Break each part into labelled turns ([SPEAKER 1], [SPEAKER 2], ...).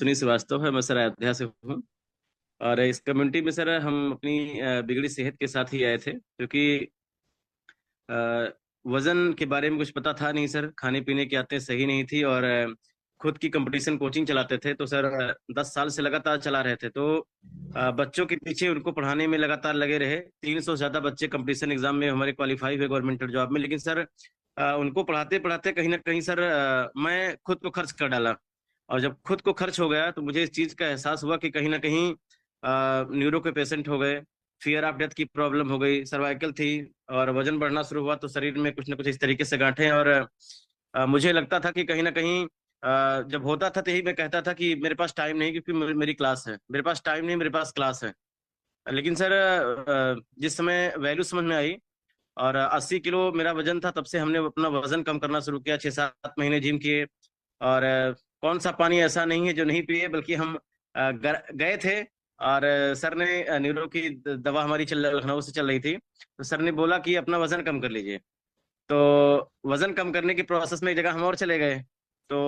[SPEAKER 1] सुनील श्रीवास्तव है। मैं सर अयोध्या से हूँ। और इस कम्युनिटी में सर हम अपनी बिगड़ी सेहत के साथ ही आए थे, क्योंकि अ, वजन के बारे में कुछ पता था नहीं सर। खाने पीने की आदतें सही नहीं थी, और खुद की कंपटीशन कोचिंग चलाते थे। तो सर 10 साल से लगातार चला रहे थे। तो बच्चों के पीछे उनको पढ़ाने में लगातार लगे रहे। 300 से ज्यादा बच्चे कंपटीशन एग्जाम में हमारे क्वालिफाई हुए गवर्नमेंट जॉब में। लेकिन सर उनको पढ़ाते पढ़ाते कहीं ना कहीं सर मैं खुद को खर्च कर डाला। और जब खुद को खर्च हो गया तो मुझे इस चीज का एहसास हुआ कि कहीं ना कहीं न्यूरो के पेशेंट हो गए, फियर ऑफ डेथ की प्रॉब्लम हो गई, सर्वाइकल थी, और वजन बढ़ना शुरू हुआ तो शरीर में कुछ ना कुछ इस तरीके से गांठें। और मुझे लगता था कि कहीं ना कहीं जब होता था तो यही मैं कहता था कि मेरे पास टाइम नहीं, क्योंकि मेरी क्लास है। मेरे पास टाइम नहीं, मेरे पास क्लास है। लेकिन सर जिस समय वैल्यू समझ में आई और 80 किलो मेरा वजन था, तब से हमने अपना वजन कम करना शुरू किया। 6-7 महीने जिम किए। और कौन सा पानी ऐसा नहीं है जो नहीं पिए, बल्कि हम गए थे। और सर ने न्यूरो की दवा हमारी लखनऊ से चल रही थी, तो सर ने बोला कि अपना वजन कम कर लीजिए। तो वजन कम करने की प्रोसेस में एक जगह हम और चले गए। तो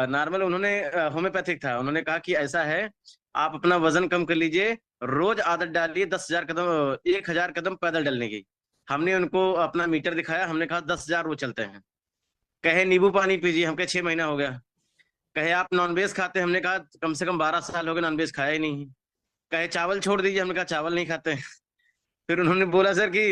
[SPEAKER 1] नॉर्मल उन्होंने होम्योपैथिक था, उन्होंने कहा कि ऐसा है, आप अपना वजन कम कर लीजिए, रोज आदत डालिए 10,000 कदम, 1,000 कदम पैदल चलने की। हमने उनको अपना मीटर दिखाया, हमने कहा 10,000 रोज चलते हैं। कहे नींबू पानी पीजिए, हमके 6 महीना हो गया। कहे आप नॉनवेज खाते हैं, हमने कहा कम से कम 12 साल हो गए नॉनवेज खाया ही नहीं। कहे चावल छोड़ दीजिए, हमने कहा चावल नहीं खाते। फिर उन्होंने बोला सर कि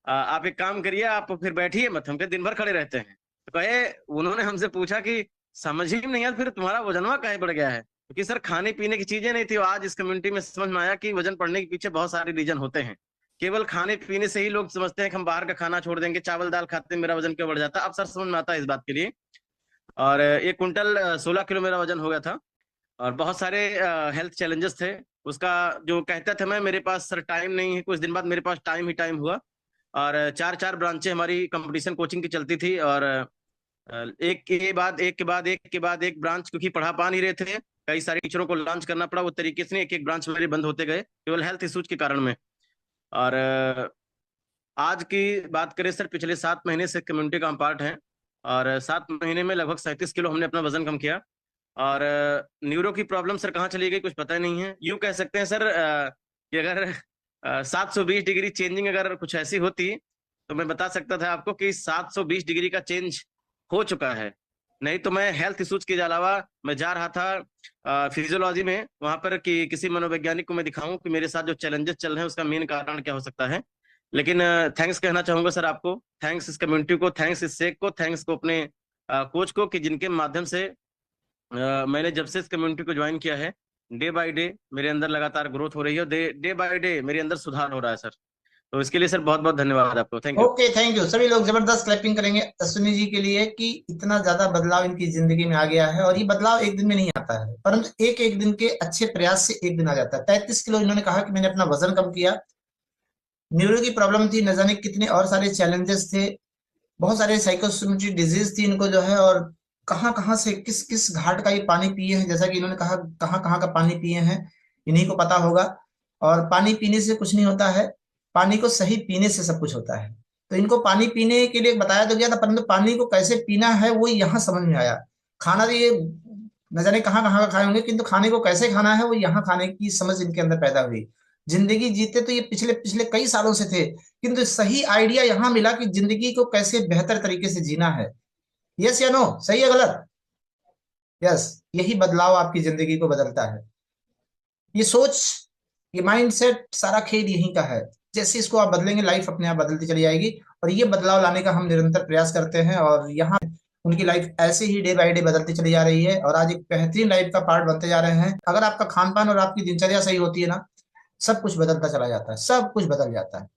[SPEAKER 1] आप एक काम करिए, आप फिर बैठिए मत, हम कहे दिन भर खड़े रहते हैं। तो कहे, उन्होंने हमसे पूछा कि समझ ही नहीं आया फिर तुम्हारा वजनवा काहे बढ़ गया है, क्योंकि सर खाने पीने की चीजें नहीं थी। और आज इस कम्युनिटी में समझ में आया कि वजन बढ़ने के पीछे बहुत सारे रीजन होते हैं। केवल खाने पीने से ही लोग समझते हैं कि हम बाहर का खाना छोड़ देंगे, चावल दाल खाते हैं मेरा वजन क्यों बढ़ जाता है। अब सर समझ में आता है इस बात के लिए। और 1 कुंटल 16 किलो मेरा वजन हो गया था। और बहुत सारे हेल्थ चैलेंजेस थे। उसका जो कहता था मैं, मेरे पास सर टाइम नहीं है, कुछ दिन बाद मेरे पास टाइम ही टाइम हुआ। और चार चार ब्रांचें हमारी कंपटीशन कोचिंग की चलती थी। और एक के बाद एक के बाद एक के बाद एक ब्रांच, क्योंकि पढ़ा पा नहीं रहे थे, कई सारे टीचरों को लॉन्च करना पड़ा। वो तरीके से एक एक ब्रांच मेरे बंद होते गए, केवल हेल्थ इश्यूज के कारण में। और आज की बात करें सर, पिछले 7 महीने से कम्युनिटी का हम पार्ट हैं। और 7 महीने में लगभग 37 किलो हमने अपना वजन कम किया। और न्यूरो की प्रॉब्लम सर कहाँ चली गई कुछ पता ही नहीं है। यूं कह सकते हैं सर कि अगर 720 डिग्री चेंजिंग अगर कुछ ऐसी होती, तो मैं बता सकता था आपको कि 720 डिग्री का चेंज हो चुका है। नहीं तो मैं हेल्थ इश्यूज के अलावा मैं जा रहा था फिजियोलॉजी में, वहां पर कि किसी मनोवैज्ञानिक को मैं दिखाऊं कि मेरे साथ जो चैलेंजेस चल रहे हैं उसका मेन कारण क्या हो सकता है। लेकिन थैंक्स कहना चाहूंगा सर आपको, थैंक्स इस कम्युनिटी को, थैंक्स इस शेख को, थैंक्स को अपने कोच को, कि जिनके माध्यम से मैंने जब से इस कम्युनिटी को ज्वाइन किया है, डे बाय डे मेरे अंदर लगातार ग्रोथ हो रही है। डे डे बाय डे मेरे अंदर सुधार हो रहा है सर। तो इसके लिए सर बहुत बहुत धन्यवाद आपको, thank you.
[SPEAKER 2] Okay, thank you. सभी लोग जबरदस्त क्लैपिंग करेंगे अश्विनी जी के लिए कि इतना ज्यादा बदलाव इनकी जिंदगी में आ गया है। और ये बदलाव एक दिन में नहीं आता है, परंतु एक एक दिन के अच्छे प्रयास से एक दिन आ जाता है। 33 किलो इन्होंने कहा कि मैंने अपना वजन कम किया। न्यूरो की प्रॉब्लम थी, न जाने कितने और सारे चैलेंजेस थे, बहुत सारे साइकोसोमेटिक डिजीज थी इनको जो है। और कहाँ कहाँ से किस किस घाट का ये पानी पिए हैं, जैसा कि इन्होंने कहा कहाँ कहाँ का पानी पिए हैं, इन्हीं को पता होगा। और पानी पीने से कुछ नहीं होता है, पानी को सही पीने से सब कुछ होता है। तो इनको पानी पीने के लिए बताया तो गया था, परंतु पानी को कैसे पीना है वो यहाँ समझ में आया। खाना तो ये न जाने कहाँ कहाँ का खाए होंगे, किंतु खाने को कैसे खाना है वो यहाँ खाने की समझ इनके अंदर पैदा हुई। जिंदगी जीते तो ये पिछले पिछले कई सालों से थे, किंतु सही आइडिया यहाँ मिला कि जिंदगी को कैसे बेहतर तरीके से जीना है। यस या नो, सही है गलत? यस। यही बदलाव आपकी जिंदगी को बदलता है। ये सोच, ये माइंड सेट, सारा खेल यहीं का है। जैसे इसको आप बदलेंगे, लाइफ अपने आप बदलती चली जाएगी। और ये बदलाव लाने का हम निरंतर प्रयास करते हैं, और यहाँ उनकी लाइफ ऐसे ही डे बाय डे बदलती चली जा रही है और आज एक बेहतरीन लाइफ का पार्ट बनते जा रहे हैं। अगर आपका खान पान और आपकी दिनचर्या सही होती है ना, सब कुछ बदलता चला जाता है, सब कुछ बदल जाता है।